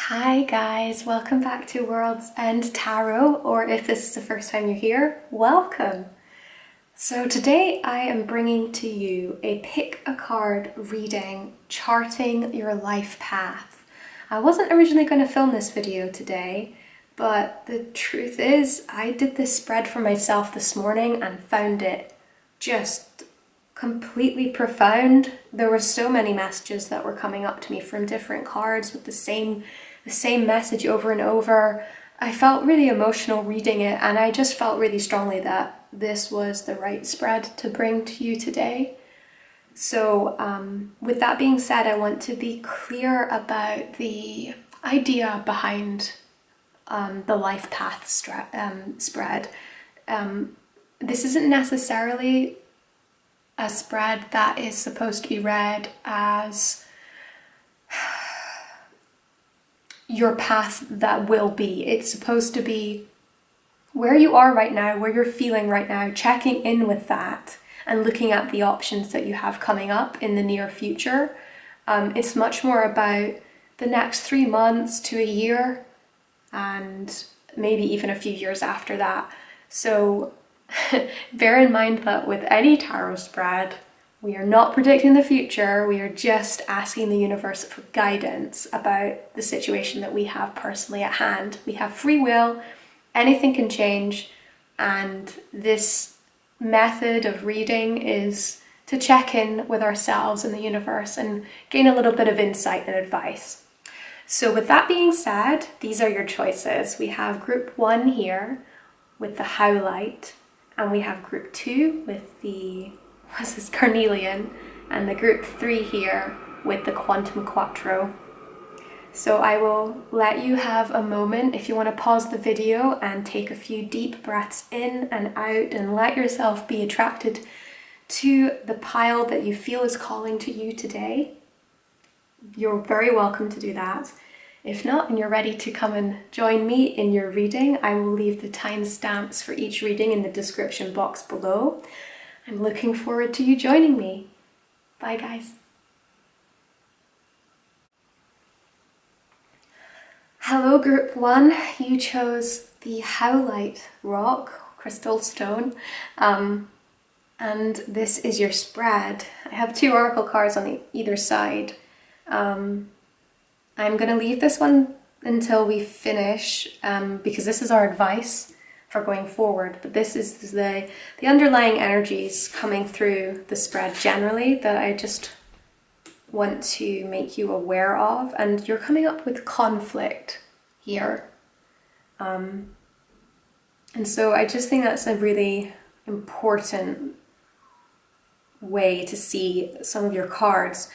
Hi guys, welcome back to World's End Tarot, or if this is the first time you're here, welcome! So today I am bringing to you a pick a card reading, charting your life path. I wasn't originally going to film this video today, but the truth is I did this spread for myself this morning and found it just completely profound. There were so many messages that were coming up to me from different cards with the same message over and over. I felt really emotional reading it, and I just felt really strongly that this was the right spread to bring to you today. So with that being said, I want to be clear about the idea behind the life path spread. This isn't necessarily a spread that is supposed to be read as your path that will be. It's supposed to be where you are right now, where you're feeling right now, checking in with that and looking at the options that you have coming up in the near future. It's much more about the next 3 months to a year and maybe even a few years after that. So bear in mind that with any tarot spread, we are not predicting the future, we are just asking the universe for guidance about the situation that we have personally at hand. We have free will, anything can change, and this method of reading is to check in with ourselves and the universe and gain a little bit of insight and advice. So with that being said, these are your choices. We have group 1 here with the Howlite, and we have group 2 with the Carnelian, and the group 3 here with the quattro. So I will let you have a moment if you want to pause the video and take a few deep breaths in and out and let yourself be attracted to the pile that you feel is calling to you today. You're very welcome to do that. If not, and you're ready to come and join me in your reading, I will leave the timestamps for each reading in the description box below. I'm looking forward to you joining me. Bye guys. Hello group 1, you chose the Howlite rock, crystal stone, and this is your spread. I have 2 oracle cards on either side. I'm going to leave this one until we finish because this is our advice for going forward, but this is the underlying energies coming through the spread generally that I just want to make you aware of. And you're coming up with conflict here, and so I just think that's a really important way to see some of your cards,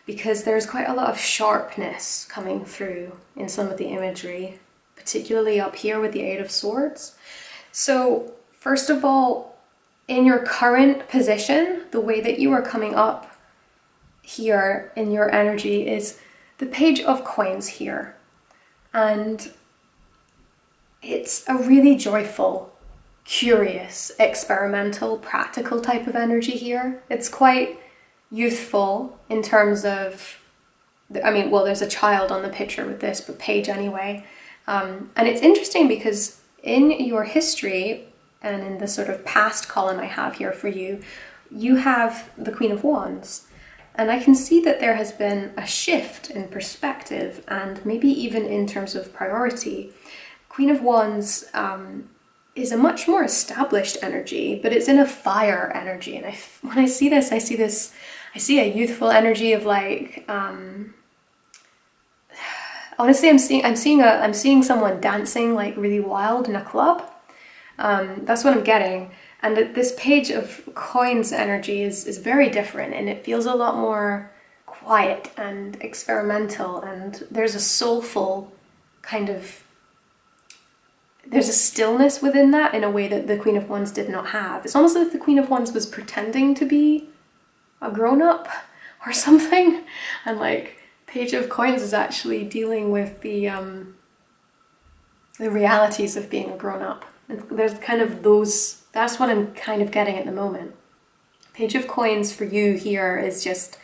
because there's quite a lot of sharpness coming through in some of the imagery, particularly up here with the 8 of Swords. So first of all, in your current position, the way that you are coming up here in your energy is the Page of Coins here. And it's a really joyful, curious, experimental, practical type of energy here. It's quite youthful in terms of, well, there's a child on the picture with this, but Page anyway. And it's interesting because in your history and in the sort of past column I have here for you, you have the Queen of Wands. And I can see that there has been a shift in perspective and maybe even in terms of priority. Queen of Wands is a much more established energy, but it's in a fire energy. And when I see this, I see a youthful energy of like, honestly, I'm seeing someone dancing like really wild in a club. That's what I'm getting. And this Page of Coins energy is very different, and it feels a lot more quiet and experimental, and there's a soulful kind of, there's a stillness within that in a way that the Queen of Wands did not have. It's almost as if the Queen of Wands was pretending to be a grown-up or something, and like Page of Coins is actually dealing with the realities of being a grown-up. And there's kind of those, that's what I'm kind of getting at the moment. Page of Coins for you here is just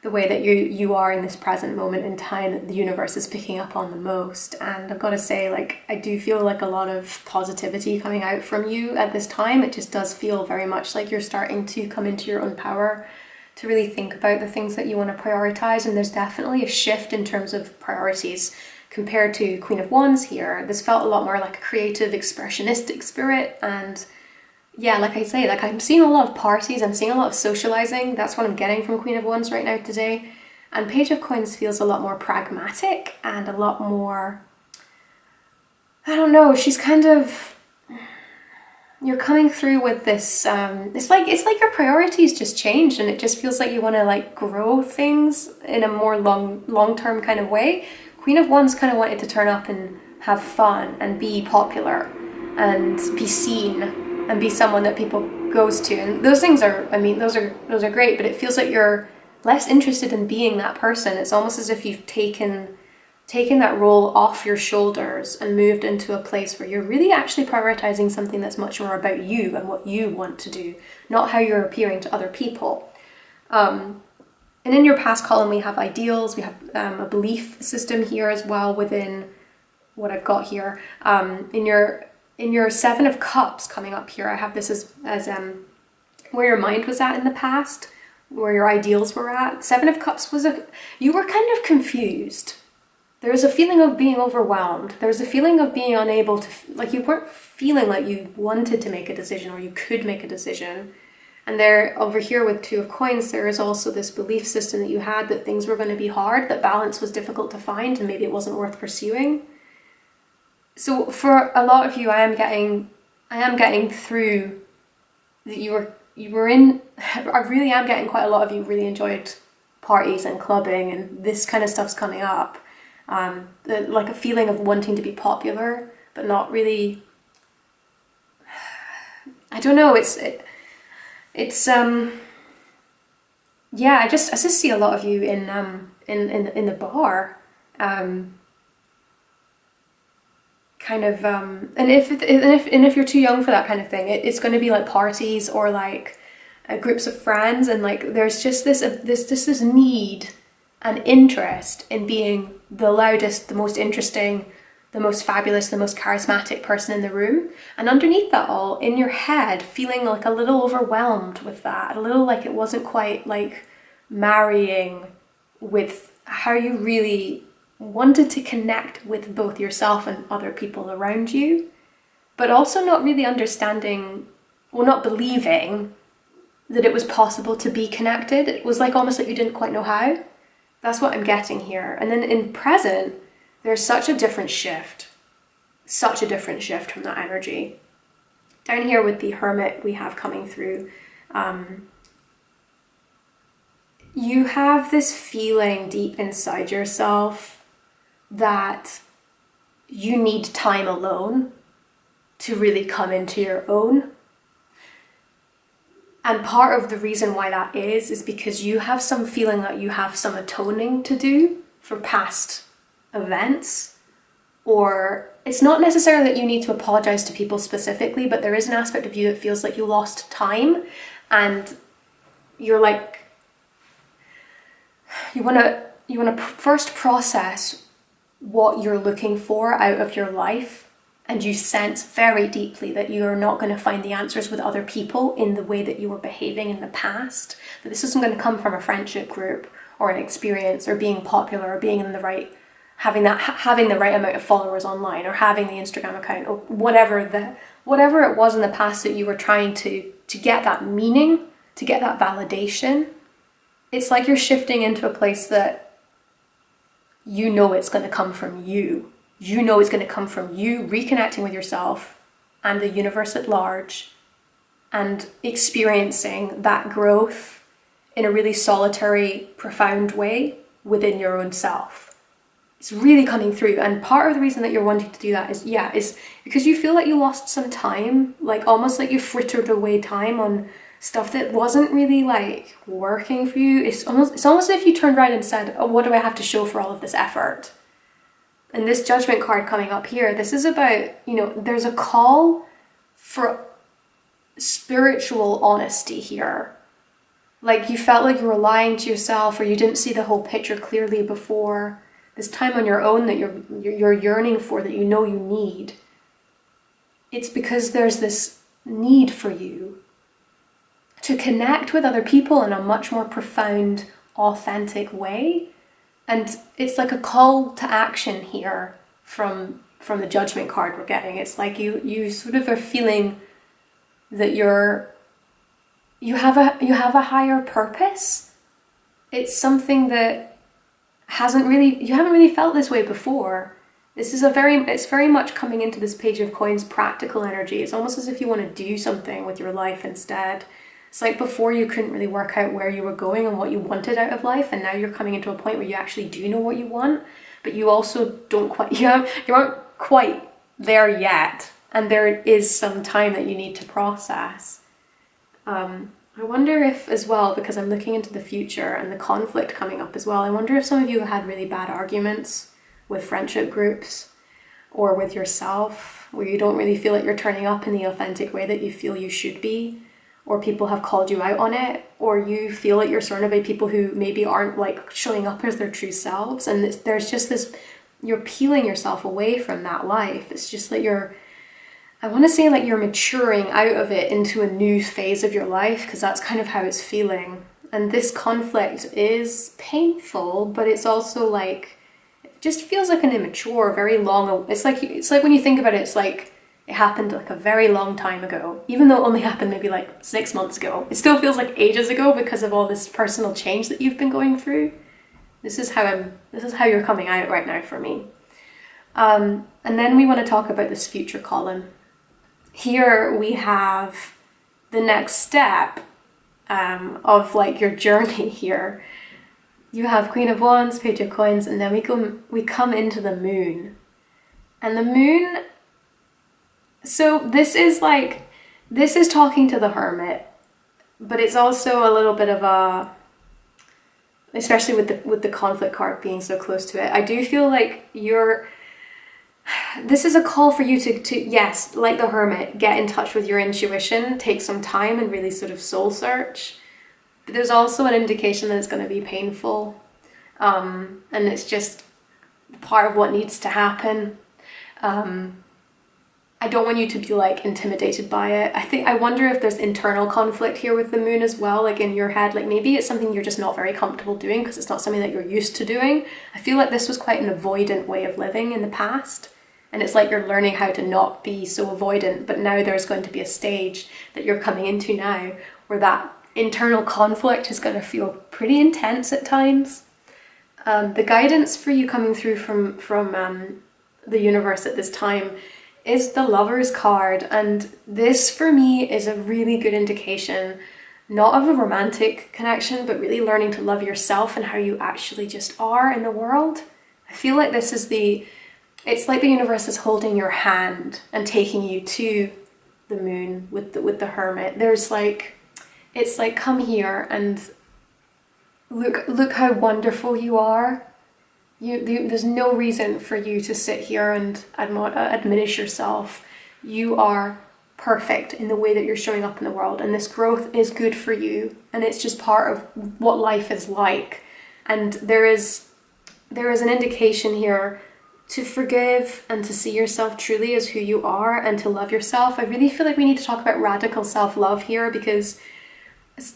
the way that you are in this present moment in time that the universe is picking up on the most. And I've got to say, like, I do feel like a lot of positivity coming out from you at this time. It just does feel very much like you're starting to come into your own power, to really think about the things that you want to prioritize. And there's definitely a shift in terms of priorities compared to Queen of Wands here. This felt a lot more like a creative, expressionistic spirit. And yeah, like I say, like I'm seeing a lot of parties, I'm seeing a lot of socializing. That's what I'm getting from Queen of Wands right now today. And Page of Coins feels a lot more pragmatic and a lot more, I don't know, she's kind of, you're coming through with this, it's like your priorities just changed, and it just feels like you want to like grow things in a more long-term kind of way. Queen of Wands kind of wanted to turn up and have fun and be popular and be seen and be someone that people goes to, and those things are, I mean, those are great, but it feels like you're less interested in being that person. It's almost as if you've taken that role off your shoulders and moved into a place where you're really actually prioritizing something that's much more about you and what you want to do, not how you're appearing to other people. And in your past column, we have ideals, we have a belief system here as well within what I've got here. In your Seven of Cups coming up here, I have this as where your mind was at in the past, where your ideals were at. Seven of Cups was you were kind of confused. There was a feeling of being overwhelmed. There was a feeling of being unable to, like you weren't feeling like you wanted to make a decision or you could make a decision. And there, over here with Two of Coins, there is also this belief system that you had that things were going to be hard, that balance was difficult to find, and maybe it wasn't worth pursuing. So for a lot of you, I am getting through that you were in, I really am getting quite a lot of you really enjoyed parties and clubbing, and this kind of stuff's coming up. Like a feeling of wanting to be popular, but not really, I don't know, yeah, I just see a lot of you in the bar, kind of, and if you're too young for that kind of thing, it's going to be like parties or like groups of friends, and like there's just this need and interest in being the loudest, the most interesting, the most fabulous, the most charismatic person in the room. And underneath that all, in your head, feeling like a little overwhelmed with that, a little like it wasn't quite like marrying with how you really wanted to connect with both yourself and other people around you, but also not really understanding, well, not believing that it was possible to be connected. It was like almost like you didn't quite know how. That's what I'm getting here. And then in present, there's such a different shift from that energy. Down here with the Hermit we have coming through, you have this feeling deep inside yourself that you need time alone to really come into your own. And part of the reason why that is because you have some feeling that you have some atoning to do for past events. Or it's not necessarily that you need to apologize to people specifically, but there is an aspect of you that feels like you lost time, and you're like, you want to first process what you're looking for out of your life. And you sense very deeply that you are not going to find the answers with other people in the way that you were behaving in the past. That this isn't going to come from a friendship group or an experience or being popular or being in the right, having the right amount of followers online or having the Instagram account or whatever it was in the past that you were trying to get that meaning, to get that validation. It's like you're shifting into a place that you know it's going to come from you. You know it's going to come from you reconnecting with yourself and the universe at large and experiencing that growth in a really solitary, profound way within your own self. It's really coming through. And part of the reason that you're wanting to do that is because you feel like you lost some time, like almost like you frittered away time on stuff that wasn't really like working for you. It's almost as if you turned around and said, oh, what do I have to show for all of this effort? And this Judgment card coming up here, this is about, there's a call for spiritual honesty here. like you felt like you were lying to yourself, or you didn't see the whole picture clearly before, this time on your own that you're yearning for, that you know you need, it's because there's this need for you to connect with other people in a much more profound, authentic way. And it's like a call to action here from the judgment card we're getting. It's like you sort of are feeling that you have a higher purpose. It's something that you haven't really felt this way before. It's very much coming into this Page of Coins practical energy. It's almost as if you want to do something with your life instead. It's like before you couldn't really work out where you were going and what you wanted out of life, and now you're coming into a point where you actually do know what you want, but you also don't quite, you aren't quite there yet, and there is some time that you need to process. I wonder if as well, because I'm looking into the future and the conflict coming up as well, I wonder if some of you had really bad arguments with friendship groups or with yourself, where you don't really feel like you're turning up in the authentic way that you feel you should be, or people have called you out on it, or you feel like you're surrounded by people who maybe aren't like showing up as their true selves, and there's just this, you're peeling yourself away from that life. It's just that I want to say like you're maturing out of it into a new phase of your life, because that's kind of how it's feeling. And this conflict is painful, but it's also like, it just feels like an immature, very long, it's like when you think about it, it's like it happened like a very long time ago. Even though it only happened maybe like 6 months ago, it still feels like ages ago because of all this personal change that you've been going through. This is how you're coming out right now for me. And then we want to talk about this future column. Here we have the next step of like your journey here. You have Queen of Wands, Page of Coins, and then we come into the moon. And the moon, so this is talking to the Hermit, but it's also a little bit of a, especially with the conflict card being so close to it, I do feel like this is a call for you to yes, like the Hermit, get in touch with your intuition, take some time and really sort of soul search. But there's also an indication that it's going to be painful, and it's just part of what needs to happen. I don't want you to be like intimidated by it. I wonder if there's internal conflict here with the moon as well, like in your head, like maybe it's something you're just not very comfortable doing because it's not something that you're used to doing. I feel like this was quite an avoidant way of living in the past, and it's like you're learning how to not be so avoidant, but now there's going to be a stage that you're coming into now where that internal conflict is going to feel pretty intense at times. The guidance for you coming through from the universe at this time is the Lover's card, and this for me is a really good indication, not of a romantic connection, but really learning to love yourself and how you actually just are in the world. I feel like this is it's like the universe is holding your hand and taking you to the moon with the Hermit. It's like, come here and look how wonderful you are. There's no reason for you to sit here and diminish yourself. You are perfect in the way that you're showing up in the world, and this growth is good for you, and it's just part of what life is like. And there is an indication here to forgive and to see yourself truly as who you are and to love yourself. I really feel like we need to talk about radical self-love here, because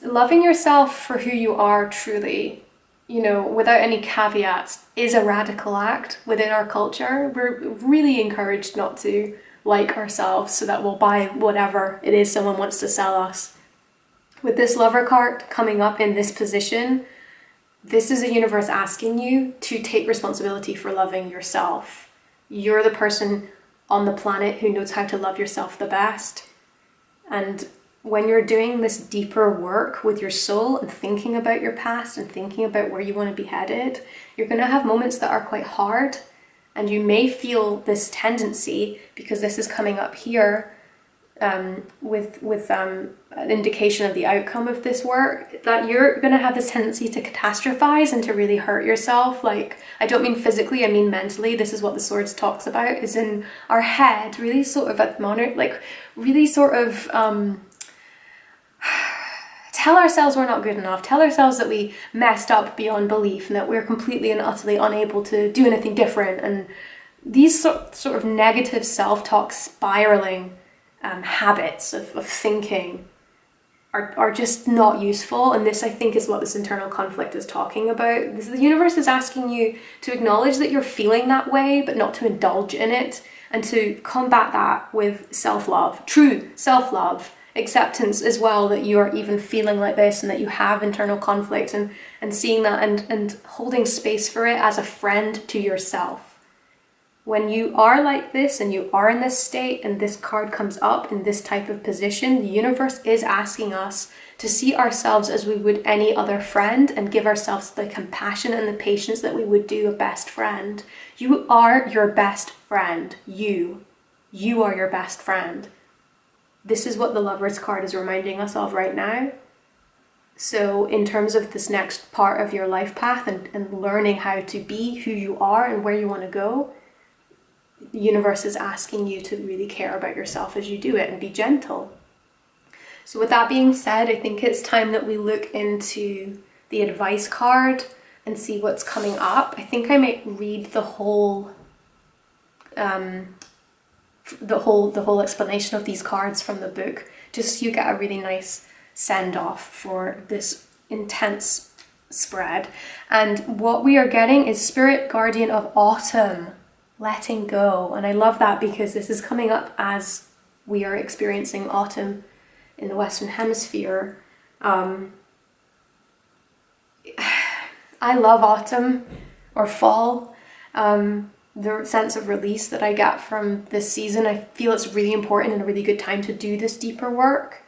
loving yourself for who you are truly, without any caveats, is a radical act within our culture. We're really encouraged not to like ourselves so that we'll buy whatever it is someone wants to sell us. With this Lover card coming up in this position, this is a universe asking you to take responsibility for loving yourself. You're the person on the planet who knows how to love yourself the best. And when you're doing this deeper work with your soul and thinking about your past and thinking about where you want to be headed, you're going to have moments that are quite hard, and you may feel this tendency, because this is coming up here with an indication of the outcome of this work, that you're going to have this tendency to catastrophize and to really hurt yourself. Like, I don't mean physically, I mean mentally. This is what the Swords talks about, is in our head, really sort of tell ourselves we're not good enough, tell ourselves that we messed up beyond belief and that we're completely and utterly unable to do anything different. And these sort of negative self-talk spiraling habits of thinking are just not useful. And this, I think, is what this internal conflict is talking about. The universe is asking you to acknowledge that you're feeling that way, but not to indulge in it, and to combat that with self-love, true self-love, acceptance as well, that you are even feeling like this and that you have internal conflict, and seeing that and holding space for it as a friend to yourself. When you are like this and you are in this state and this card comes up in this type of position, the universe is asking us to see ourselves as we would any other friend and give ourselves the compassion and the patience that we would do a best friend. You are your best friend. You are your best friend. This is what the Lovers card is reminding us of right now. So in terms of this next part of your life path and learning how to be who you are and where you want to go, the universe is asking you to really care about yourself as you do it and be gentle. So with that being said, I think it's time that we look into the advice card and see what's coming up. I think I might read the whole explanation of these cards from the book, just so you get a really nice send-off for this intense spread. And what we are getting is Spirit Guardian of Autumn, letting go. And I love that because this is coming up as we are experiencing autumn in the Western Hemisphere. I love autumn or fall. The sense of release that I get from this season, I feel it's really important and a really good time to do this deeper work.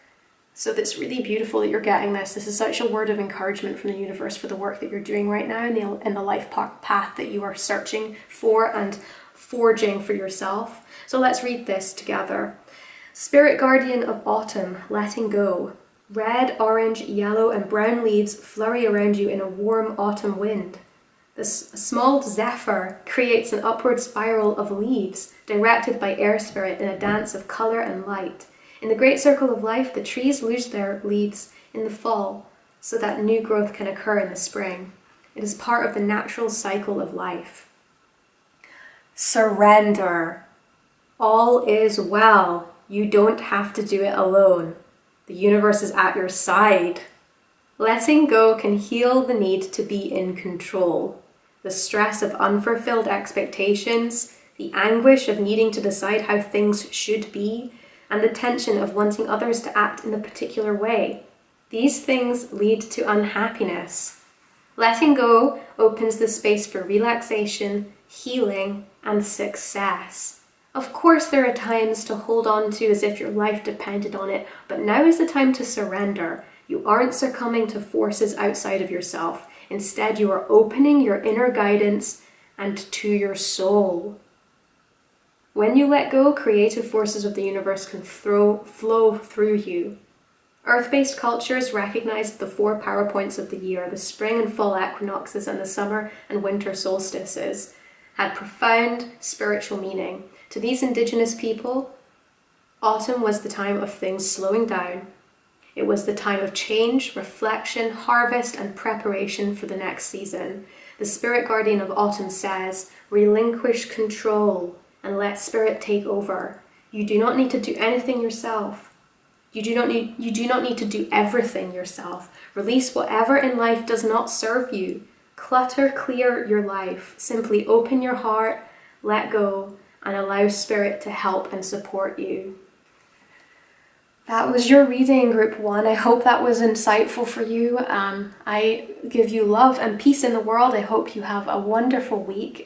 So it's really beautiful that you're getting this. This is such a word of encouragement from the universe for the work that you're doing right now in the life path that you are searching for and forging for yourself. So let's read this together. Spirit Guardian of Autumn, letting go. Red, orange, yellow and brown leaves flurry around you in a warm autumn wind. This small zephyr creates an upward spiral of leaves directed by Air Spirit in a dance of colour and light. In the great circle of life, the trees lose their leaves in the fall so that new growth can occur in the spring. It is part of the natural cycle of life. Surrender. All is well. You don't have to do it alone. The universe is at your side. Letting go can heal the need to be in control. The stress of unfulfilled expectations, the anguish of needing to decide how things should be, and the tension of wanting others to act in a particular way. These things lead to unhappiness. Letting go opens the space for relaxation, healing, and success. Of course, there are times to hold on to as if your life depended on it, but now is the time to surrender. You aren't succumbing to forces outside of yourself. Instead, you are opening your inner guidance and to your soul. When you let go, creative forces of the universe can flow through you. Earth-based cultures recognize the 4 power points of the year, the spring and fall equinoxes and the summer and winter solstices, had profound spiritual meaning. To these indigenous people, autumn was the time of things slowing down. It was the time of change, reflection, harvest, and preparation for the next season. The Spirit Guardian of Autumn says, relinquish control and let Spirit take over. You do not need to do anything yourself. You do not need to do everything yourself. Release whatever in life does not serve you. Clutter clear your life. Simply open your heart, let go, and allow Spirit to help and support you. That was your reading, Group 1. I hope that was insightful for you. I give you love and peace in the world. I hope you have a wonderful week.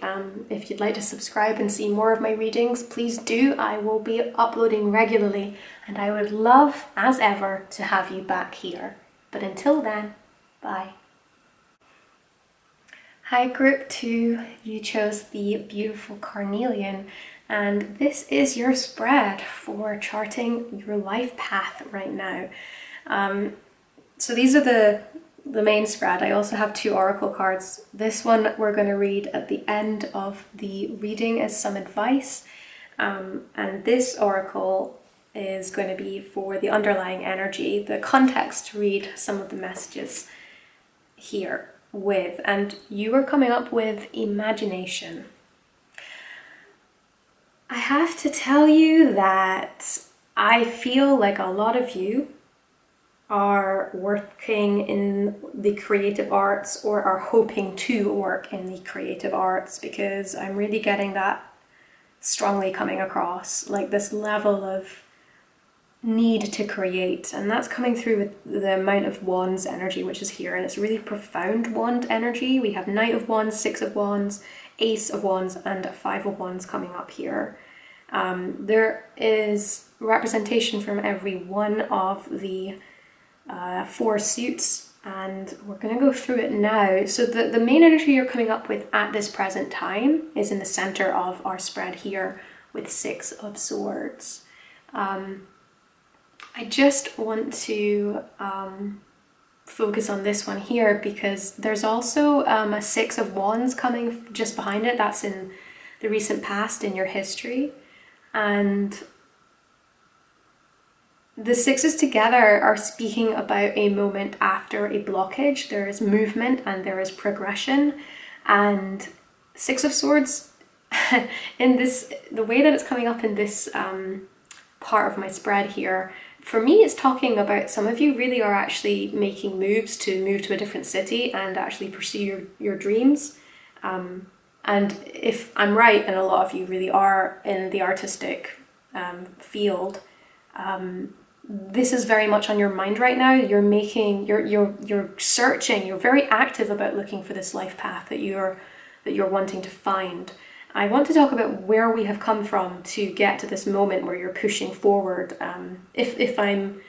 If you'd like to subscribe and see more of my readings, please do. I will be uploading regularly, and I would love, as ever, to have you back here. But until then, bye. Hi, Group 2. You chose the beautiful Carnelian. And this is your spread for charting your life path right now. So these are the main spread. I also have 2 oracle cards. This one we're going to read at the end of the reading as some advice. And this oracle is going to be for the underlying energy, the context to read some of the messages here with. And you are coming up with imagination. I have to tell you that I feel like a lot of you are working in the creative arts or are hoping to work in the creative arts, because I'm really getting that strongly coming across, like this level of need to create, and that's coming through with the amount of wands energy which is here, and it's really profound wand energy. We have Knight of Wands, Six of Wands, Ace of Wands, and Five of Wands coming up here. There is representation from every one of the four suits, and we're going to go through it now. So the main energy you're coming up with at this present time is in the center of our spread here with Six of Swords. I just want to focus on this one here because there's also a Six of Wands coming just behind it. That's in the recent past in your history. And the sixes together are speaking about a moment after a blockage. There is movement and there is progression. And Six of Swords, in this, the way that it's coming up in this part of my spread here, for me it's talking about some of you really are actually making moves to move to a different city and actually pursue your dreams. And if I'm right, and a lot of you really are in the artistic field, this is very much on your mind right now. You're making, you're searching, you're very active about looking for this life path that you're wanting to find. I want to talk about where we have come from to get to this moment where you're pushing forward. If I'm,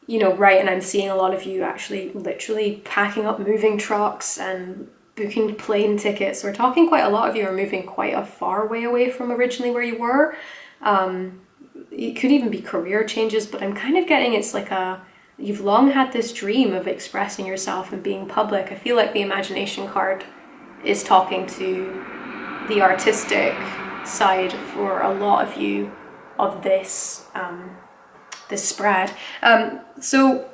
right, and I'm seeing a lot of you actually literally packing up moving trucks and booking plane tickets. We're talking quite a lot of you are moving quite a far way away from originally where you were. It could even be career changes, but I'm kind of getting it's like you've long had this dream of expressing yourself and being public. I feel like the imagination card is talking to the artistic side for a lot of you of this this spread. So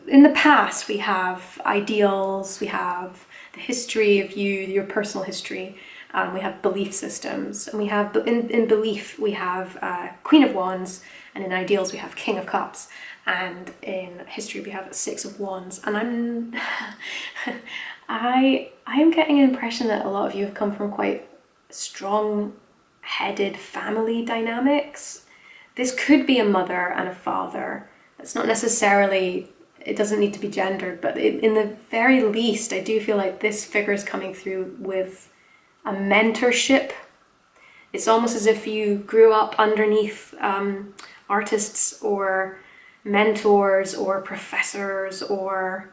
in the past we have ideals, we have the history of you, your personal history, we have belief systems, and we have in belief we have Queen of Wands, and in ideals we have King of Cups, and in history we have Six of Wands. And I am getting an impression that a lot of you have come from quite strong-headed family dynamics. This could be a mother and a father. It's not necessarily, it doesn't need to be gendered, but in the very least, I do feel like this figure is coming through with a mentorship. It's almost as if you grew up underneath artists or mentors or professors, or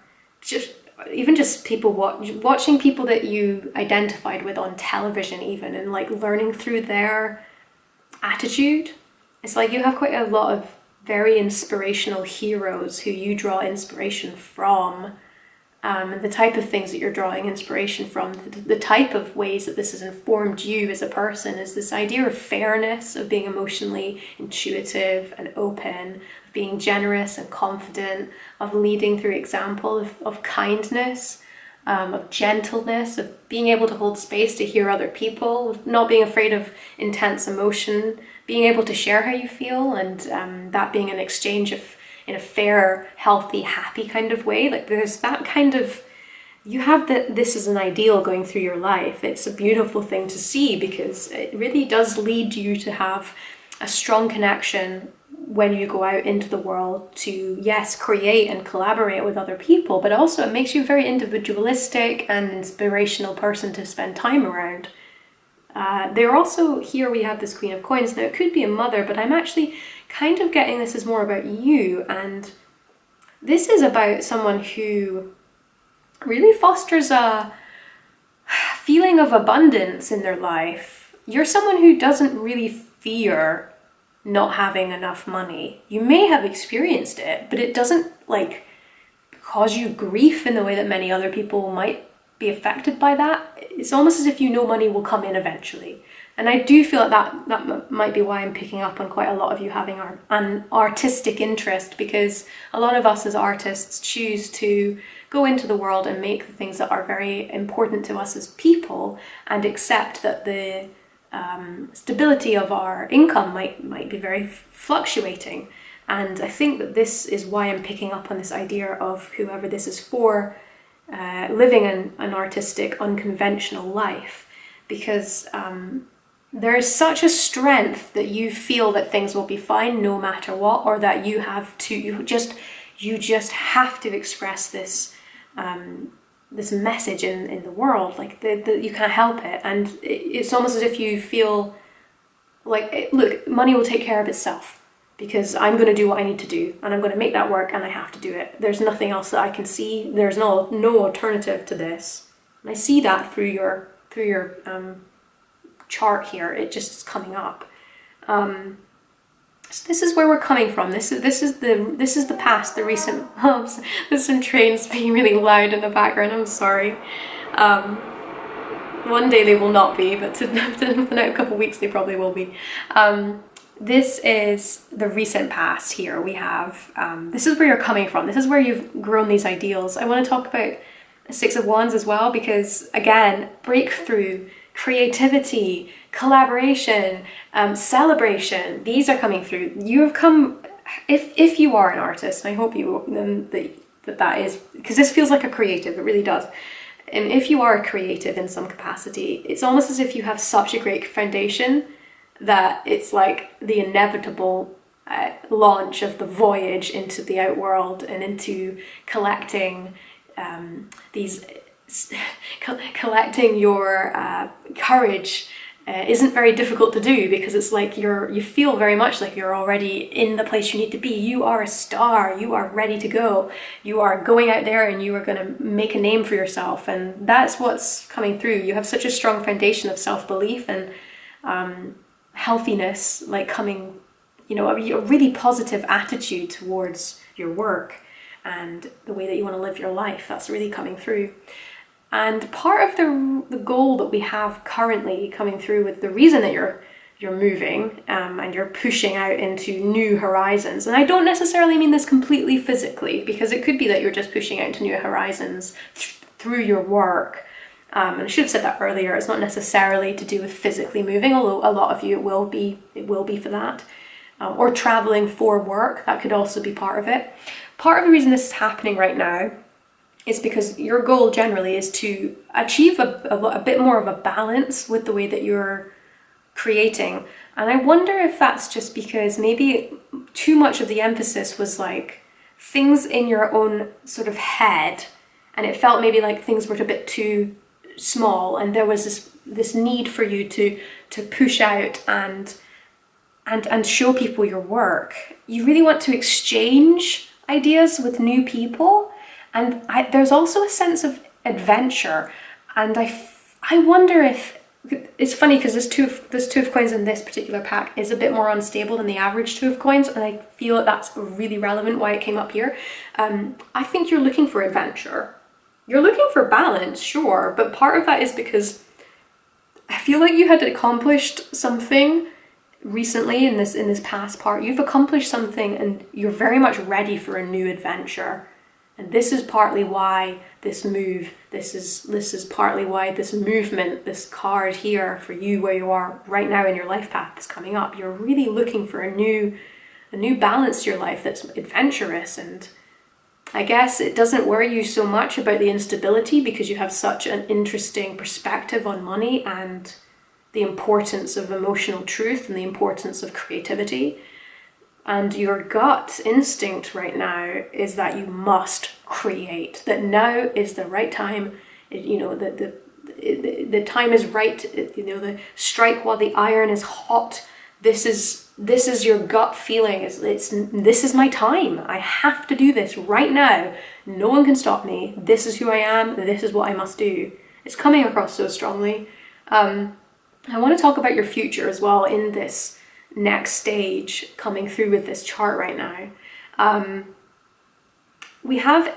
even just people watching people that you identified with on television even, and like learning through their attitude. It's like you have quite a lot of very inspirational heroes who you draw inspiration from, and the type of things that you're drawing inspiration from, the type of ways that this has informed you as a person is this idea of fairness, of being emotionally intuitive and open, of being generous and confident, of leading through example, of kindness, of gentleness, of being able to hold space to hear other people, of not being afraid of intense emotion, being able to share how you feel, and that being an exchange of in a fair, healthy, happy kind of way. Like there's that kind of, you have that this is an ideal going through your life. It's a beautiful thing to see because it really does lead you to have a strong connection when you go out into the world to, yes, create and collaborate with other people, but also it makes you a very individualistic and inspirational person to spend time around. They're also, here we have this Queen of Coins. Now it could be a mother, but I'm actually kind of getting this is more about you, and this is about someone who really fosters a feeling of abundance in their life. You're someone who doesn't really fear not having enough money. You may have experienced it, but it doesn't like cause you grief in the way that many other people might be affected by that. It's almost as if you know money will come in eventually. And I do feel that might be why I'm picking up on quite a lot of you having an artistic interest, because a lot of us as artists choose to go into the world and make the things that are very important to us as people, and accept that the stability of our income might be very fluctuating. And I think that this is why I'm picking up on this idea of whoever this is for, living an artistic, unconventional life, because there is such a strength that you feel that things will be fine no matter what, or that you just have to express this this message in the world, like you can't help it. And it's almost as if you feel like, look, money will take care of itself, because I'm going to do what I need to do, and I'm going to make that work, and I have to do it. There's nothing else that I can see. There's no alternative to this. And I see that through your chart here. It just is coming up. So this is where we're coming from. This is the past, the recent. There's some trains being really loud in the background. I'm sorry. One day they will not be, but for the next couple of weeks they probably will be. This is the recent past here. We have, this is where you're coming from. This is where you've grown these ideals. I want to talk about the Six of Wands as well, because again, breakthrough, creativity, collaboration, celebration, these are coming through. You have come, if you are an artist, and I hope that is, because this feels like a creative, it really does. And if you are a creative in some capacity, it's almost as if you have such a great foundation that it's like the inevitable launch of the voyage into the outworld and into collecting collecting your courage. Isn't very difficult to do, because it's like you feel very much like you're already in the place you need to be. You are a star, you are ready to go, you are going out there and you are going to make a name for yourself, and that's what's coming through. You have such a strong foundation of self-belief and healthiness, like coming, a really positive attitude towards your work and the way that you want to live your life. That's really coming through. And part of the goal that we have currently coming through, with the reason that you're moving and you're pushing out into new horizons, and I don't necessarily mean this completely physically, because it could be that you're just pushing out into new horizons through your work. And I should have said that earlier. It's not necessarily to do with physically moving, although a lot of you it will be for that, or traveling for work. That could also be part of it. Part of the reason this is happening right now is because your goal generally is to achieve a bit more of a balance with the way that you're creating. And I wonder if that's just because maybe too much of the emphasis was like things in your own sort of head, and it felt maybe like things were a bit too small, and there was this need for you to push out and show people your work. You really want to exchange ideas with new people. And there's also a sense of adventure, and I wonder if it's funny, because this two of coins in this particular pack is a bit more unstable than the average two of coins, and I feel that that's really relevant why it came up here. I think you're looking for adventure, you're looking for balance, sure, but part of that is because I feel like you had accomplished something recently in this past part. You've accomplished something, and you're very much ready for a new adventure. And this is partly why this move, this is partly why this movement, this card here for you where you are right now in your life path is coming up. You're really looking for a new balance to your life that's adventurous, and I guess it doesn't worry you so much about the instability, because you have such an interesting perspective on money and the importance of emotional truth and the importance of creativity. And your gut instinct right now is that you must create, that now is the right time, the time is right, the strike while the iron is hot. This is your gut feeling, this is my time, I have to do this right now, no one can stop me, this is who I am, this is what I must do. It's coming across so strongly. I want to talk about your future as well in this next stage coming through with this chart right now. We have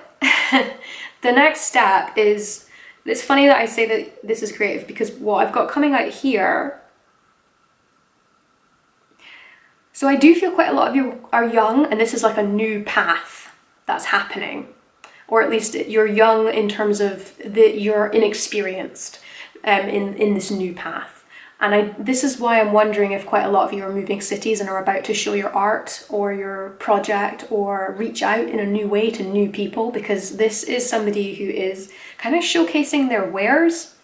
the next step is It's funny that I say that this is creative, because what I've got coming out here, so I do feel quite a lot of you are young, and this is like a new path that's happening, or at least you're young in terms of that you're inexperienced in this new path. And this is why I'm wondering if quite a lot of you are moving cities and are about to show your art or your project or reach out in a new way to new people, because this is somebody who is kind of showcasing their wares,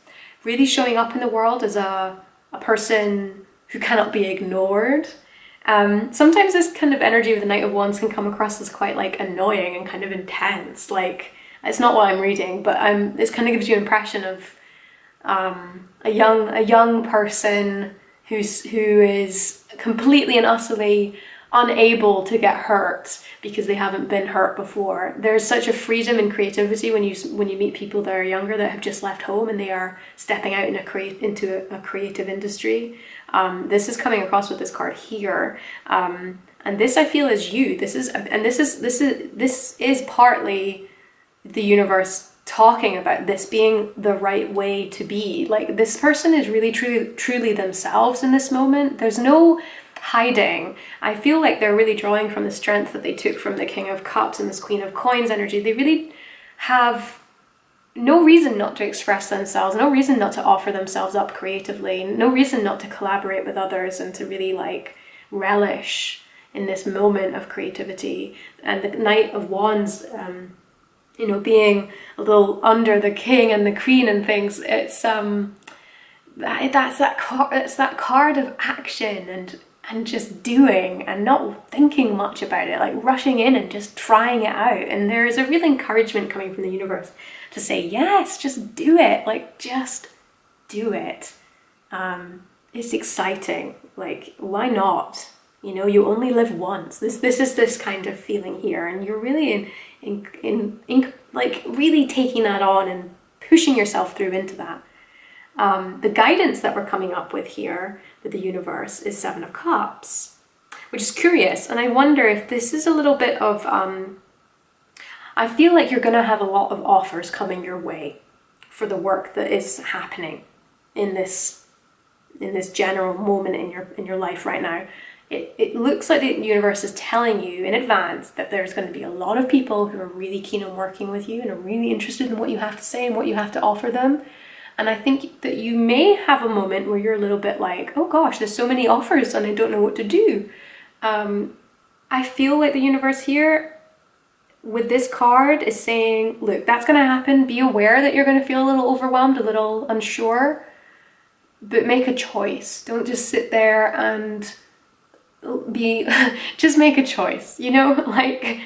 really showing up in the world as a person who cannot be ignored. Sometimes this kind of energy with the Knight of Wands can come across as quite like annoying and kind of intense. Like, it's not what I'm reading, but this kind of gives you an impression of a young person who is completely and utterly unable to get hurt because they haven't been hurt before. There's such a freedom and creativity when you meet people that are younger, that have just left home and they are stepping out into a creative industry. This is coming across with this card here, and this I feel is you. This is partly the universe talking about this being the right way to be. Like, this person is really truly themselves in this moment. There's no hiding. I feel like they're really drawing from the strength that they took from the King of Cups and this Queen of Coins energy. They really have no reason not to express themselves, no reason not to offer themselves up creatively, no reason not to collaborate with others and to really like relish in this moment of creativity. And the Knight of Wands, you know, being a little under the king and the queen and things, it's that card of action and just doing and not thinking much about it, like rushing in and just trying it out. And there is a real encouragement coming from the universe to say, yes, just do it, like just do it. It's exciting, like why not? You know, you only live once. This is this kind of feeling here, and you're really in like really taking that on and pushing yourself through into that. The guidance that we're coming up with here with the universe is Seven of Cups, which is curious. And I wonder if this is a little bit of, I feel like you're going to have a lot of offers coming your way for the work that is happening in this general moment in your life right now. It looks like the universe is telling you in advance that there's going to be a lot of people who are really keen on working with you and are really interested in what you have to say and what you have to offer them. And I think that you may have a moment where you're a little bit like, oh gosh, there's so many offers and I don't know what to do. I feel like the universe here with this card is saying, look, that's going to happen. Be aware that you're going to feel a little overwhelmed, a little unsure, but make a choice. Don't just sit there and just make a choice, you know, like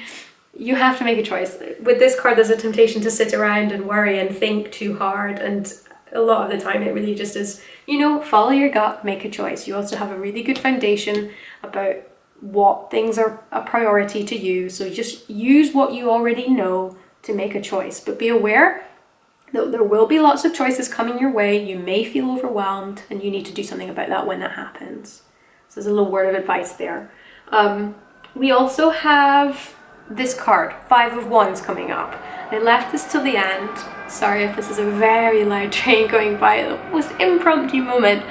you have to make a choice. With this card, there's a temptation to sit around and worry and think too hard, and a lot of the time it really just is, you know, follow your gut, make a choice. You also have a really good foundation about what things are a priority to you, so just use what you already know to make a choice, but be aware that there will be lots of choices coming your way. You may feel overwhelmed and you need to do something about that when that happens. So there's a little word of advice there. We also have this card, Five of Wands, coming up. I left this till the end. Sorry if this is a very loud train going by, the most impromptu moment.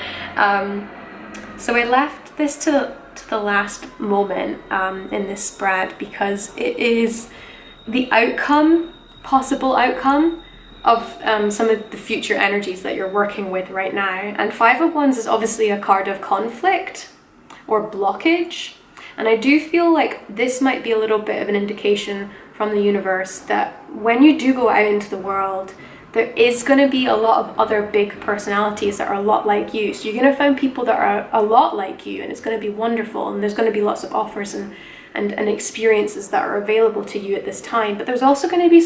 So I left this to the last moment in this spread because it is the possible outcome of some of the future energies that you're working with right now. And Five of Wands is obviously a card of conflict or blockage. And I do feel like this might be a little bit of an indication from the universe that when you do go out into the world, there is going to be a lot of other big personalities that are a lot like you. So you're going to find people that are a lot like you, and it's going to be wonderful. And there's going to be lots of offers and experiences that are available to you at this time. But there's also going to be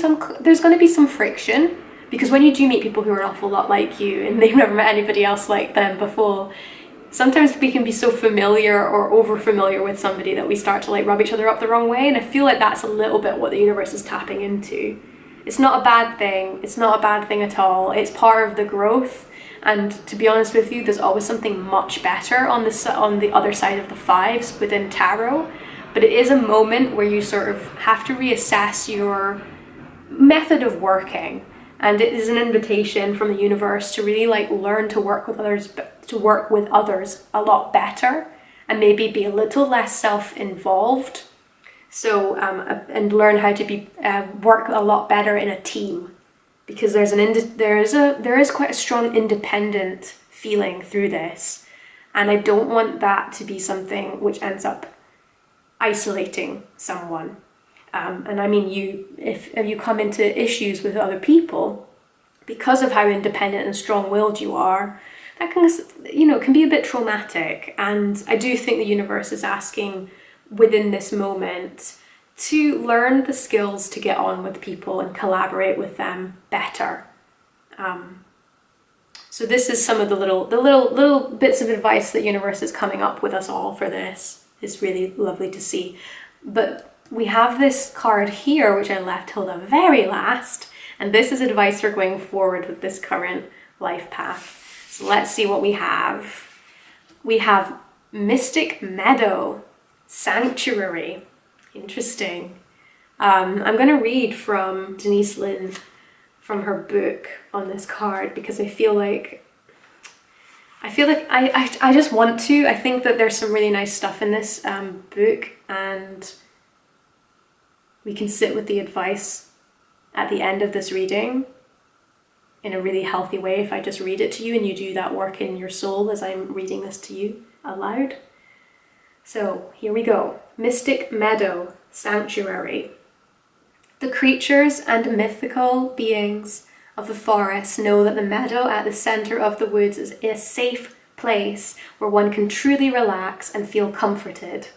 some friction, because when you do meet people who are an awful lot like you and they've never met anybody else like them before, sometimes we can be so familiar or over familiar with somebody that we start to like rub each other up the wrong way. And I feel like that's a little bit what the universe is tapping into. It's not a bad thing. It's not a bad thing at all. It's part of the growth. And to be honest with you, there's always something much better on the other side of the fives within tarot. But it is a moment where you sort of have to reassess your method of working. And it is an invitation from the universe to really like learn to work with others a lot better, and maybe be a little less self-involved. So and learn how to be work a lot better in a team, because there is quite a strong independent feeling through this, and I don't want that to be something which ends up isolating someone. And I mean, if you come into issues with other people because of how independent and strong-willed you are, that can be a bit traumatic. And I do think the universe is asking within this moment to learn the skills to get on with people and collaborate with them better. So this is some of the little bits of advice that universe is coming up with us all for this. It's really lovely to see. But we have this card here, which I left till the very last, and this is advice for going forward with this current life path. So let's see what we have. We have Mystic Meadow, Sanctuary. Interesting. I'm going to read from Denise Lynn, from her book on this card, because I feel like I just want to. I think that there's some really nice stuff in this book, and we can sit with the advice at the end of this reading in a really healthy way if I just read it to you and you do that work in your soul as I'm reading this to you aloud. So here we go. Mystic Meadow, Sanctuary. The creatures and mythical beings of the forest know that the meadow at the center of the woods is a safe place where one can truly relax and feel comforted.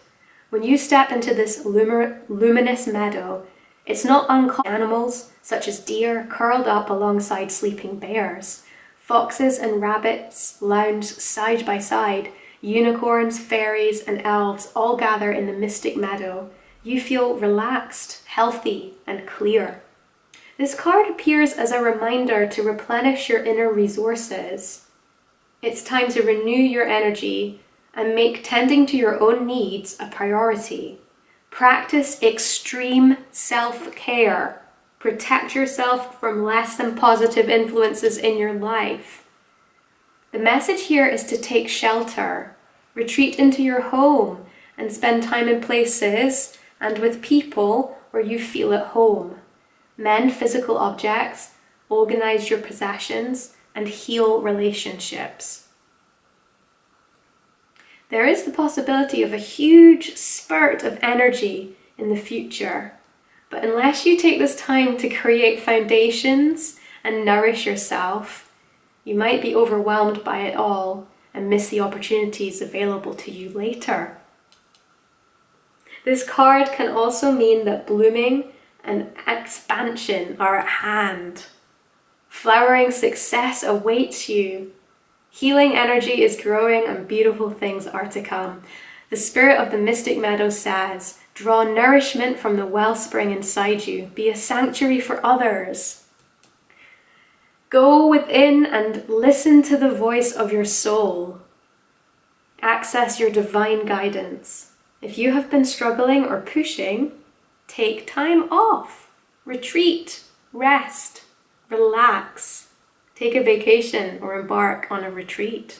When you step into this luminous meadow, it's not uncommon. Animals such as deer curled up alongside sleeping bears. Foxes and rabbits lounge side by side. Unicorns, fairies, and elves all gather in the mystic meadow. You feel relaxed, healthy, and clear. This card appears as a reminder to replenish your inner resources. It's time to renew your energy and make tending to your own needs a priority. Practice extreme self-care. Protect yourself from less than positive influences in your life. The message here is to take shelter, retreat into your home, and spend time in places and with people where you feel at home. Mend physical objects, organize your possessions, and heal relationships. There is the possibility of a huge spurt of energy in the future, but unless you take this time to create foundations and nourish yourself, you might be overwhelmed by it all and miss the opportunities available to you later. This card can also mean that blooming and expansion are at hand. Flowering success awaits you. Healing energy is growing and beautiful things are to come. The spirit of the Mystic Meadow says, draw nourishment from the wellspring inside you. Be a sanctuary for others. Go within and listen to the voice of your soul. Access your divine guidance. If you have been struggling or pushing, take time off. Retreat, rest, relax. Take a vacation or embark on a retreat.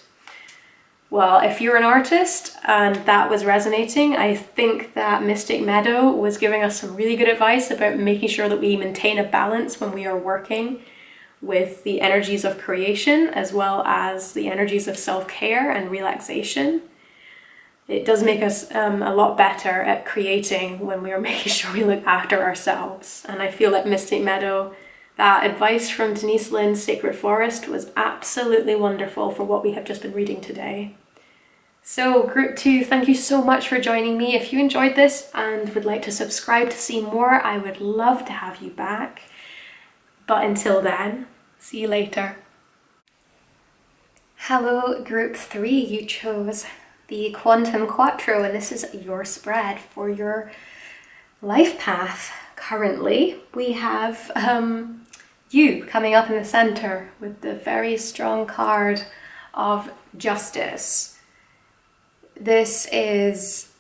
Well, if you're an artist and that was resonating, I think that Mystic Meadow was giving us some really good advice about making sure that we maintain a balance when we are working with the energies of creation as well as the energies of self-care and relaxation. It does make us a lot better at creating when we are making sure we look after ourselves. And I feel like Mystic Meadow, that advice from Denise Lynn's Sacred Forest, was absolutely wonderful for what we have just been reading today. So group 2, thank you so much for joining me. If you enjoyed this and would like to subscribe to see more, I would love to have you back. But until then, see you later. Hello group 3, you chose the Quantum Quattro, and this is your spread for your life path. Currently, we have you coming up in the center with the very strong card of Justice. This is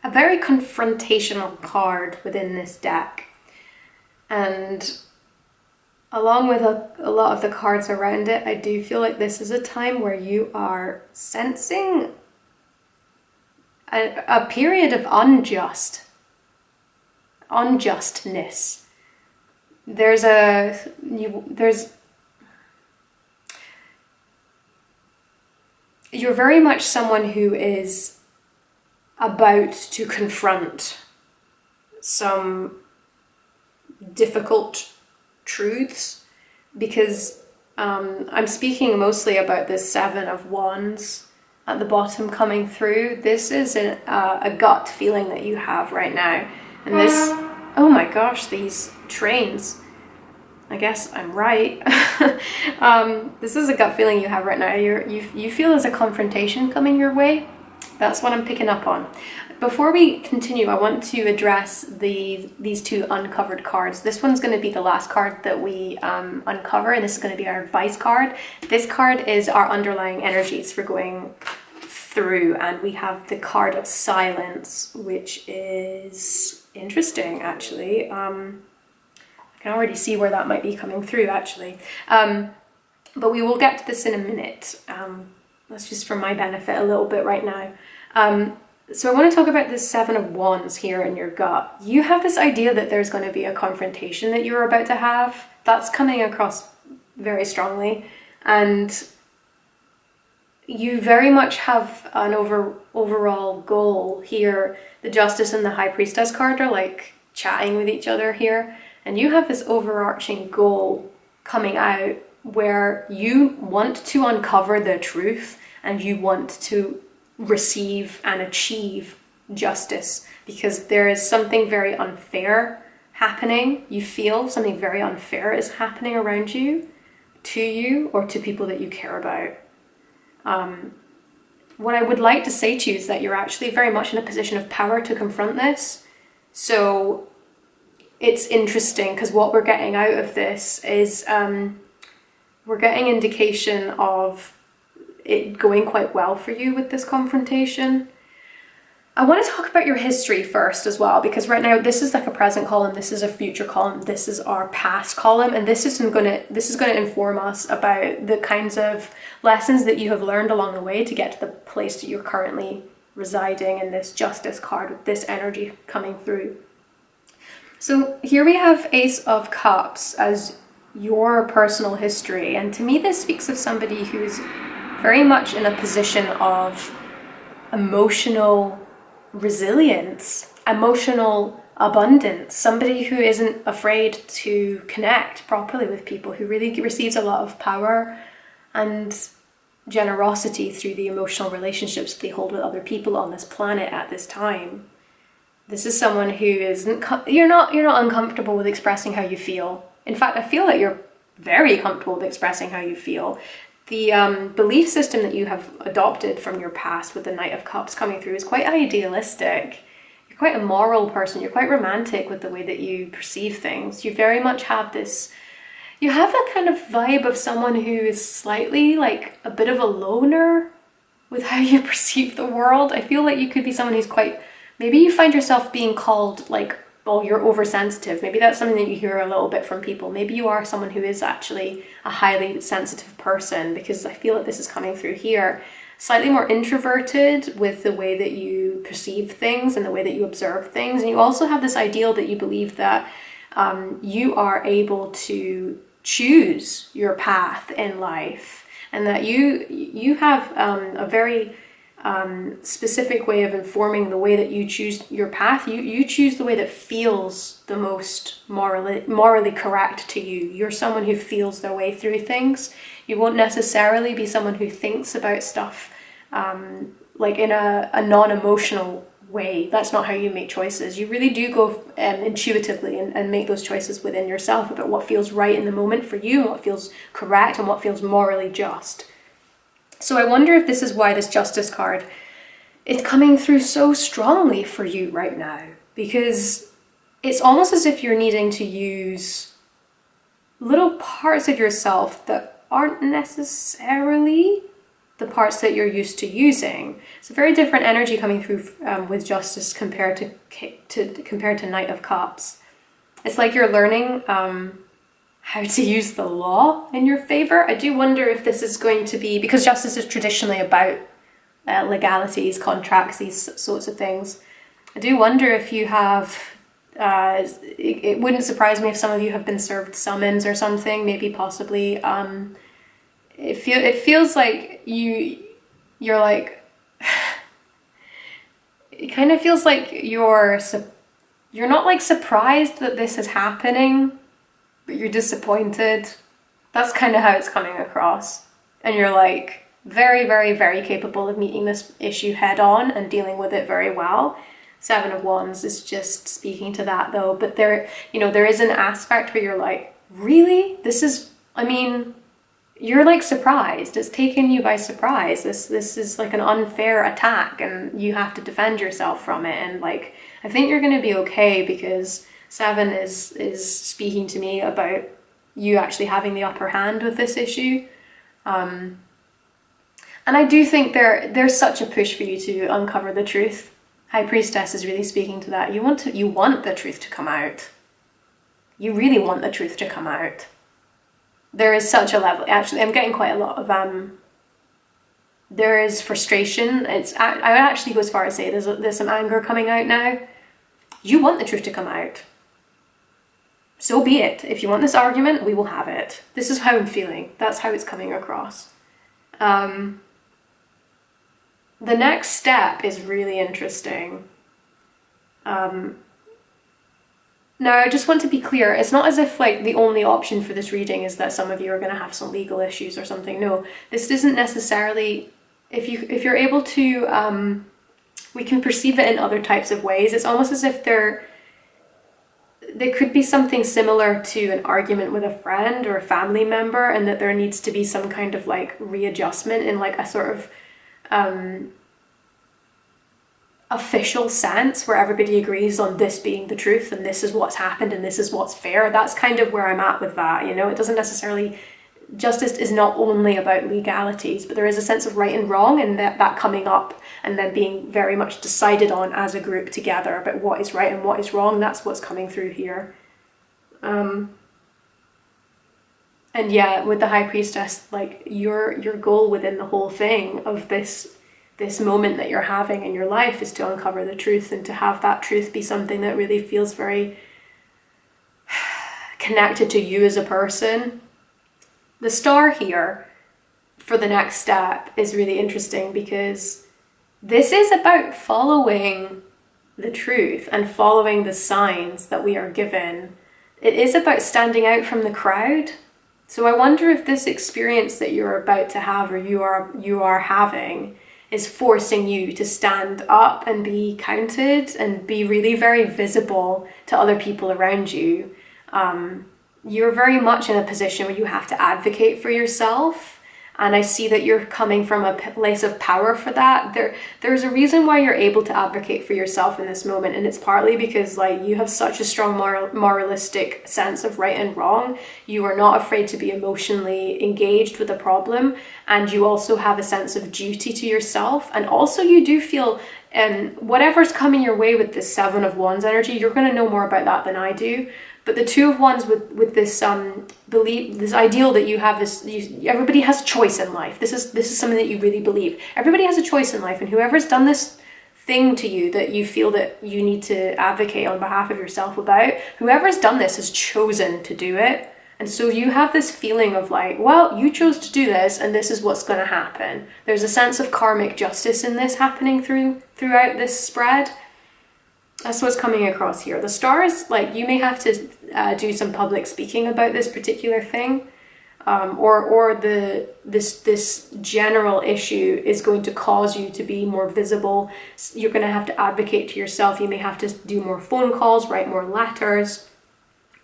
a very confrontational card within this deck, and along with a lot of the cards around it, I do feel like this is a time where you are sensing a period of unjustness. You're very much someone who is about to confront some difficult truths, because I'm speaking mostly about this Seven of Wands at the bottom coming through. This is a gut feeling that you have right now. And this, oh my gosh, these trains. I guess I'm right. This is a gut feeling you have right now. You feel there's a confrontation coming your way. That's what I'm picking up on. Before we continue, I want to address these two uncovered cards. This one's going to be the last card that we uncover, and this is going to be our advice card. This card is our underlying energies for going through, and we have the card of silence, which is interesting, actually. I can already see where that might be coming through, actually. But we will get to this in a minute. That's just for my benefit a little bit right now. So I want to talk about this Seven of Wands here in your gut. You have this idea that there's going to be a confrontation that you're about to have. That's coming across very strongly. And you very much have an overall goal here. The Justice and the High Priestess card are like chatting with each other here. And you have this overarching goal coming out where you want to uncover the truth and you want to receive and achieve justice, because there is something very unfair happening. You feel something very unfair is happening around you, to you, or to people that you care about. What I would like to say to you is that you're actually very much in a position of power to confront this. So it's interesting because what we're getting out of this is we're getting indication of it going quite well for you with this confrontation. I want to talk about your history first as well, because right now this is like a present column, this is a future column, this is our past column, and this is going to inform us about the kinds of lessons that you have learned along the way to get to the place that you're currently residing in this Justice card with this energy coming through. So here we have Ace of Cups as your personal history, and to me this speaks of somebody who's very much in a position of emotional resilience, emotional abundance, somebody who isn't afraid to connect properly with people, who really receives a lot of power and generosity through the emotional relationships they hold with other people on this planet at this time. This is someone who isn't, you're not uncomfortable with expressing how you feel. In fact, I feel that you're very comfortable with expressing how you feel. The belief system that you have adopted from your past with the Knight of Cups coming through is quite idealistic. You're quite a moral person. You're quite romantic with the way that you perceive things. You very much have this, you have that kind of vibe of someone who is slightly like a bit of a loner with how you perceive the world. I feel like you could be someone who's quite, maybe you find yourself being called like, oh, you're oversensitive. Maybe that's something that you hear a little bit from people. Maybe you are someone who is actually a highly sensitive person, because I feel that this is coming through here. Slightly more introverted with the way that you perceive things and the way that you observe things. And you also have this ideal that you believe that you are able to choose your path in life, and that you have a very specific way of informing the way that you choose your path. You choose the way that feels the most morally correct to you. You're someone who feels their way through things. You won't necessarily be someone who thinks about stuff like in a non-emotional way. That's not how you make choices. You really do go intuitively and make those choices within yourself about what feels right in the moment for you, and what feels correct, and what feels morally just. So I wonder if this is why this Justice card is coming through so strongly for you right now, because it's almost as if you're needing to use little parts of yourself that aren't necessarily the parts that you're used to using. It's a very different energy coming through with Justice compared to Knight of Cups. It's like you're learning how to use the law in your favor. I do wonder if this is going to be, because justice is traditionally about legalities, contracts, these sorts of things. I do wonder if you have, it wouldn't surprise me if some of you have been served summons or something, maybe possibly. It feels like you're like, it kind of feels like you're not like surprised that this is happening, but you're disappointed. That's kind of how it's coming across. And you're like very, very, very capable of meeting this issue head on and dealing with it very well. 7 of Wands is just speaking to that though. But there is an aspect where you're like, really? This is, I mean, you're like surprised. It's taken you by surprise. This is like an unfair attack and you have to defend yourself from it. And like, I think you're going to be okay, because 7 is speaking to me about you actually having the upper hand with this issue. And I do think there's such a push for you to uncover the truth. High Priestess is really speaking to that. You want the truth to come out. You really want the truth to come out. There is such a level, actually, I'm getting quite a lot of, there is frustration. I actually go as far as say there's some anger coming out now. You want the truth to come out. So be it. If you want this argument, we will have it. This is how I'm feeling. That's how it's coming across. The next step is really interesting. Now, I just want to be clear, it's not as if like the only option for this reading is that some of you are going to have some legal issues or something. No, this isn't necessarily, if you're able to, we can perceive it in other types of ways. It's almost as if there could be something similar to an argument with a friend or a family member, and that there needs to be some kind of like readjustment in like a sort of official sense where everybody agrees on this being the truth and this is what's happened and this is what's fair. That's kind of where I'm at with that, you know. It doesn't necessarily, justice is not only about legalities, but there is a sense of right and wrong, and that coming up and then being very much decided on as a group together about what is right and what is wrong. That's what's coming through here. And yeah, with the High Priestess, like your goal within the whole thing of this moment that you're having in your life is to uncover the truth, and to have that truth be something that really feels very connected to you as a person. The star here for the next step is really interesting, because this is about following the truth and following the signs that we are given. It is about standing out from the crowd. So I wonder if this experience that you're about to have, or you are having, is forcing you to stand up and be counted and be really very visible to other people around you. You're very much in a position where you have to advocate for yourself. And I see that you're coming from a place of power for that. There's a reason why you're able to advocate for yourself in this moment. And it's partly because like you have such a strong moralistic sense of right and wrong. You are not afraid to be emotionally engaged with a problem. And you also have a sense of duty to yourself. And also you do feel, whatever's coming your way with this 7 of Wands energy, you're going to know more about that than I do. But the 2 of Wands with this belief, this ideal that you have, everybody has a choice in life. This is something that you really believe. Everybody has a choice in life, and whoever's done this thing to you that you feel that you need to advocate on behalf of yourself about, whoever's done this has chosen to do it. And so you have this feeling of like, well, you chose to do this, and this is what's going to happen. There's a sense of karmic justice in this happening throughout this spread. That's what's coming across here. The stars, like, you may have to do some public speaking about this particular thing, or this general issue is going to cause you to be more visible. You're going to have to advocate to yourself. You may have to do more phone calls, write more letters.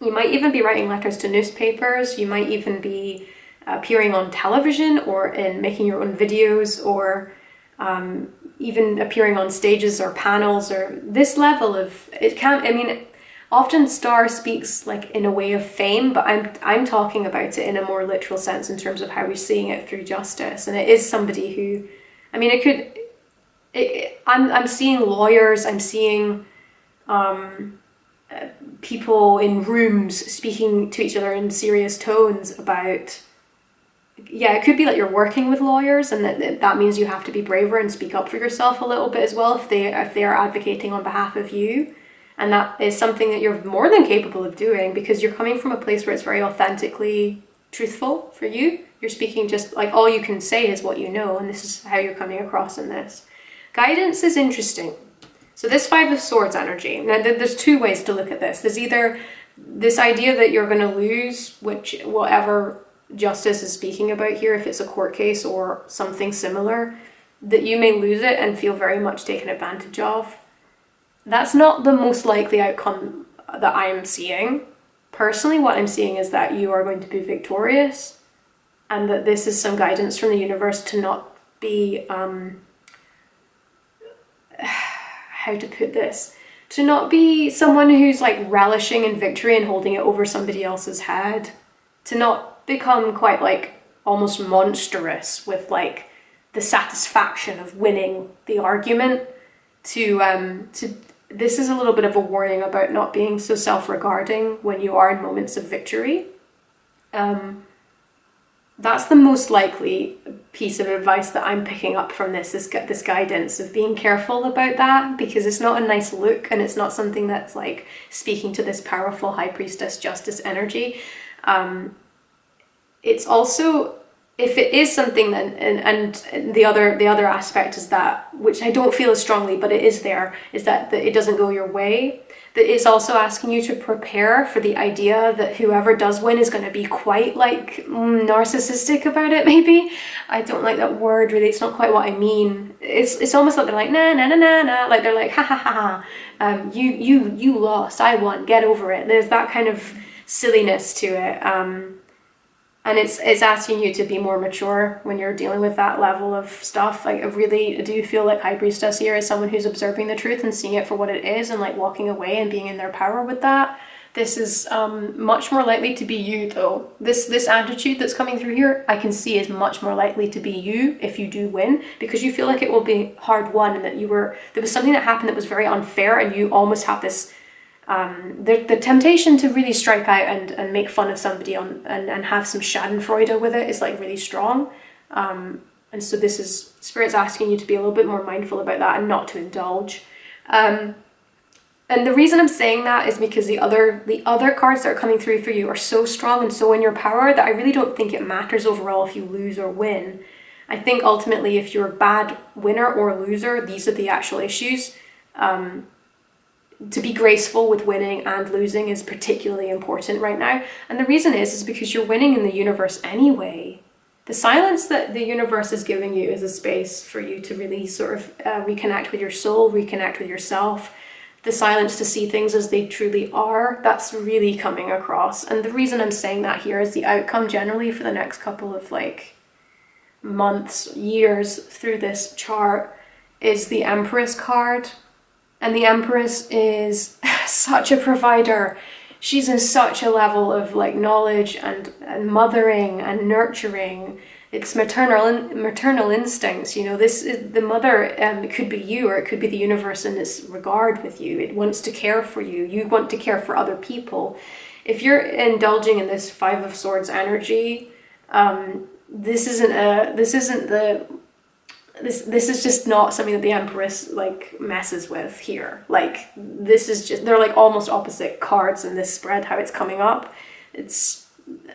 You might even be writing letters to newspapers. You might even be appearing on television, or in making your own videos, or even appearing on stages or panels, or this level of it can. I mean, often star speaks like in a way of fame, but I'm talking about it in a more literal sense in terms of how we're seeing it through justice. And it is somebody who, I mean, I'm seeing lawyers, I'm seeing people in rooms speaking to each other in serious tones about, yeah, it could be that you're working with lawyers, and that means you have to be braver and speak up for yourself a little bit as well if they are advocating on behalf of you. And that is something that you're more than capable of doing, because you're coming from a place where it's very authentically truthful for you. You're speaking just like, all you can say is what you know, and this is how you're coming across in this. Guidance is interesting. So this Five of Swords energy, now there's two ways to look at this. There's either this idea that you're going to lose whatever justice is speaking about here, if it's a court case or something similar, that you may lose it and feel very much taken advantage of. That's not the most likely outcome that I'm seeing. Personally, what I'm seeing is that you are going to be victorious, and that this is some guidance from the universe to not be, how to put this, to not be someone who's like relishing in victory and holding it over somebody else's head, to not become quite like almost monstrous with like the satisfaction of winning the argument, this is a little bit of a warning about not being so self-regarding when you are in moments of victory. That's the most likely piece of advice that I'm picking up from this guidance of being careful about that, because it's not a nice look, and it's not something that's like speaking to this powerful High Priestess justice energy. It's also, if it is something then, and the other aspect is that, which I don't feel as strongly, but it is there, is that it doesn't go your way. That it's also asking you to prepare for the idea that whoever does win is going to be quite like narcissistic about it, maybe. I don't like that word really, it's not quite what I mean. It's almost like they're like, nah, nah, nah, nah, nah, like they're like, ha, ha, ha, ha. You lost, I won, get over it. There's that kind of silliness to it. And it's asking you to be more mature when you're dealing with that level of stuff. Like, I really do feel like High Priestess here is someone who's observing the truth and seeing it for what it is, and like walking away and being in their power with that. This is much more likely to be you though. This attitude that's coming through here, I can see is much more likely to be you if you do win, because you feel like it will be hard won, and that there was something that happened that was very unfair, and you almost have this the temptation to really strike out and make fun of somebody and have some schadenfreude with it is like really strong. And so this is Spirit's asking you to be a little bit more mindful about that and not to indulge. And the reason I'm saying that is because the other cards that are coming through for you are so strong and so in your power that I really don't think it matters overall if you lose or win. I think ultimately if you're a bad winner or loser, these are the actual issues. To be graceful with winning and losing is particularly important right now. And the reason is because you're winning in the universe anyway. The silence that the universe is giving you is a space for you to really sort of reconnect with your soul, reconnect with yourself. The silence to see things as they truly are, that's really coming across. And the reason I'm saying that here is the outcome generally for the next couple of like months, years through this chart is the Empress card. And the Empress is such a provider. She's in such a level of like knowledge and mothering and nurturing. It's maternal instincts, you know. This is the mother. It could be you, or it could be the universe in this regard with you. It wants to care for you. You want to care for other people. If you're indulging in this Five of Swords energy, this is just not something that the Empress like messes with here. Like, this is just, they're like almost opposite cards in this spread, how it's coming up. It's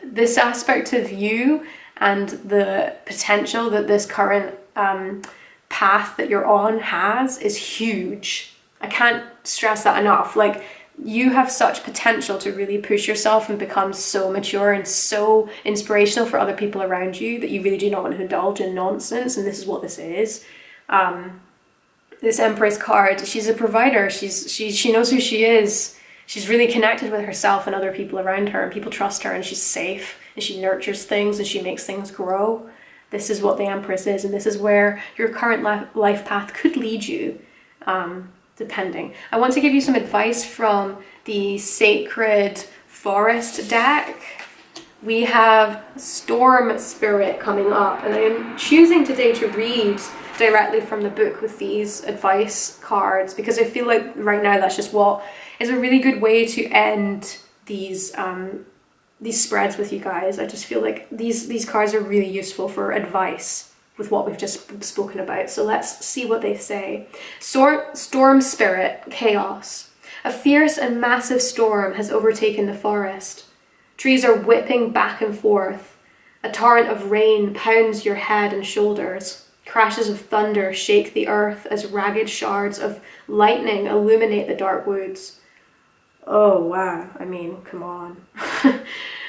this aspect of you and the potential that this current path that you're on has is huge. I can't stress that enough. Like, you have such potential to really push yourself and become so mature and so inspirational for other people around you that you really do not want to indulge in nonsense. And this is what this is. This Empress card, she's a provider. She knows who she is. She's really connected with herself and other people around her, and people trust her, and she's safe, and she nurtures things, and she makes things grow. This is what the Empress is, and this is where your current life path could lead you. Depending. I want to give you some advice from the Sacred Forest deck. We have Storm Spirit coming up, and I am choosing today to read directly from the book with these advice cards because I feel like right now that's just what is a really good way to end these spreads with you guys. I just feel like these cards are really useful for advice with what we've just spoken about. So let's see what they say. Storm spirit, chaos. A fierce and massive storm has overtaken the forest. Trees are whipping back and forth. A torrent of rain pounds your head and shoulders. Crashes of thunder shake the earth as ragged shards of lightning illuminate the dark woods. Oh, wow. I mean, come on.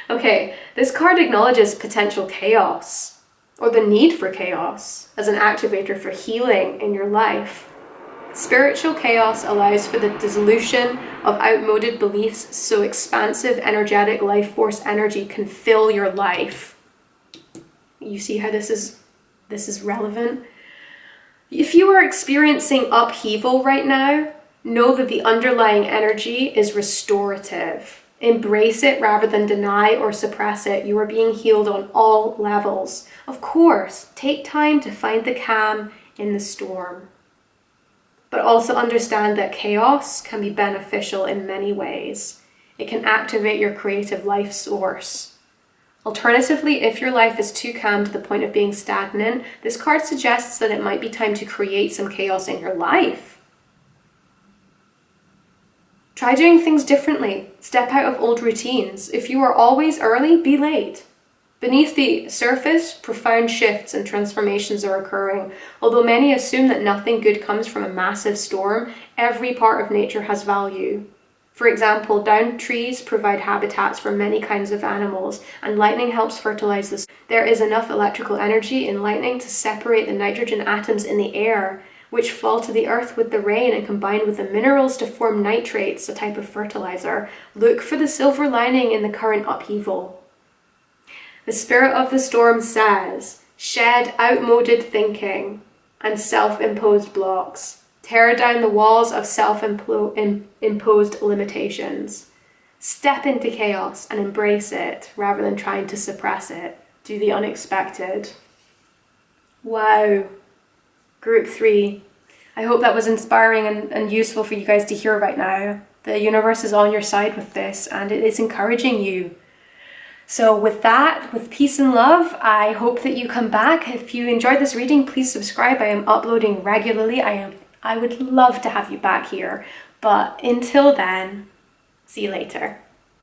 Okay, this card acknowledges potential chaos, or the need for chaos, as an activator for healing in your life. Spiritual chaos allows for the dissolution of outmoded beliefs so expansive, energetic life force energy can fill your life. You see how this is relevant? If you are experiencing upheaval right now, know that the underlying energy is restorative. Embrace it rather than deny or suppress it. You are being healed on all levels. Of course, take time to find the calm in the storm. But also understand that chaos can be beneficial in many ways. It can activate your creative life source. Alternatively, if your life is too calm to the point of being stagnant, this card suggests that it might be time to create some chaos in your life. Try doing things differently. Step out of old routines. If you are always early, be late. Beneath the surface, profound shifts and transformations are occurring. Although many assume that nothing good comes from a massive storm, every part of nature has value. For example, downed trees provide habitats for many kinds of animals, and lightning helps fertilize the soil. There is enough electrical energy in lightning to separate the nitrogen atoms in the air, which fall to the earth with the rain and combine with the minerals to form nitrates, a type of fertilizer. Look for the silver lining in the current upheaval. The spirit of the storm says, shed outmoded thinking and self-imposed blocks. Tear down the walls of self-imposed limitations. Step into chaos and embrace it rather than trying to suppress it. Do the unexpected. Wow. Group 3. I hope that was inspiring and useful for you guys to hear right now. The universe is on your side with this, and it is encouraging you. So with that, with peace and love, I hope that you come back. If you enjoyed this reading, please subscribe. I am uploading regularly. I would love to have you back here. But until then, see you later.